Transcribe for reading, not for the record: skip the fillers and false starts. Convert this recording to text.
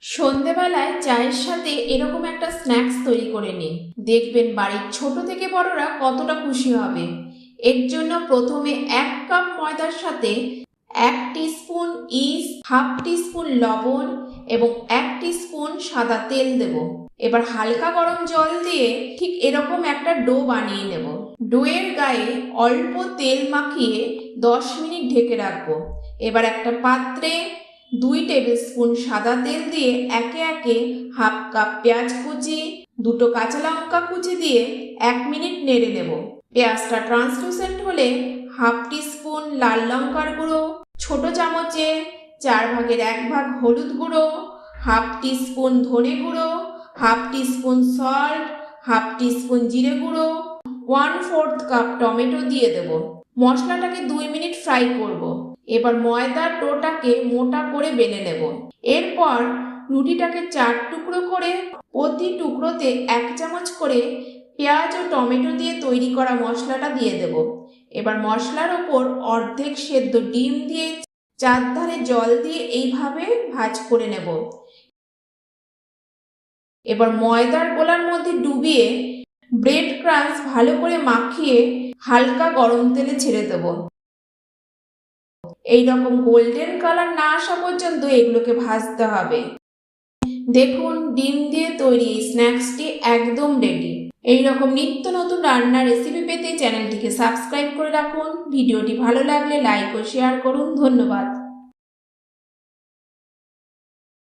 সন্ধেবেলায় চায়ের সাথে এরকম একটা স্ন্যাক্স তৈরি করে নিন, দেখবেন বাড়ির ছোট থেকে বড়রা কতটা খুশি হবে। এর জন্য প্রথমে 1 কাপ ময়দার সাথে 1 টিস্পুন ইস্ট, হাফ টিস্পুন লবণ এবং 1 টিস্পুন সাদা তেল দেব। এবার হালকা গরম জল দিয়ে ঠিক এরকম একটা ডো বানিয়ে নেব। ডোয়ের গায়ে অল্প তেল মাখিয়ে 10 মিনিট ঢেকে রাখবো। এবার একটা পাত্রে 2 টেবিল স্পুন সাদা তেল দিয়ে একে একে হাফ কাপ পেঁয়াজ কুচি, 2 কাঁচা লঙ্কা কুচি দিয়ে 1 মিনিট নেড়ে নেব। পেঁয়াজটা ট্রান্সলুসেন্ট হলে হাফ টিস্পুন লাল লঙ্কার গুঁড়ো, ছোট চামচে 4 ভাগের 1 ভাগ হলুদ গুঁড়ো, হাফ টিস্পুন ধনে গুঁড়ো, half teaspoon salt, half teaspoon জিরে গুঁড়ো, 1/4 কাপ টমেটো দিয়ে দেব। মশলাটাকে 2 মিনিট ফ্রাই করব। এবার ময়দার ডোটাকে মোটা করে বেলে নেব। এরপর রুটিটাকে 4 টুকরো করে প্রতি টুকরোতে 1 চামচ করে পেঁয়াজ ও টমেটো দিয়ে তৈরি করা মশলাটা দিয়ে দেব। এবার মশলার ওপর অর্ধেক সেদ্ধ ডিম দিয়ে চারধারে জল দিয়ে এইভাবে ভাঁজ করে নেব। এবার ময়দার গোলার মধ্যে ডুবিয়ে ব্রেড ক্রাঞ্চ ভালো করে মাখিয়ে হালকা গরম তেলে ছেড়ে দেব। এইরকম গোল্ডেন কালার না আসা পর্যন্ত এগুলোকে ভাজতে হবে। দেখুন, ডিম দিয়ে তৈরি এই স্ন্যাক্সটি একদম রেডি। এইরকম নিত্য নতুন রান্নার রেসিপি পেতে চ্যানেলটিকে সাবস্ক্রাইব করে রাখুন। ভিডিওটি ভালো লাগলে লাইক ও শেয়ার করুন। ধন্যবাদ।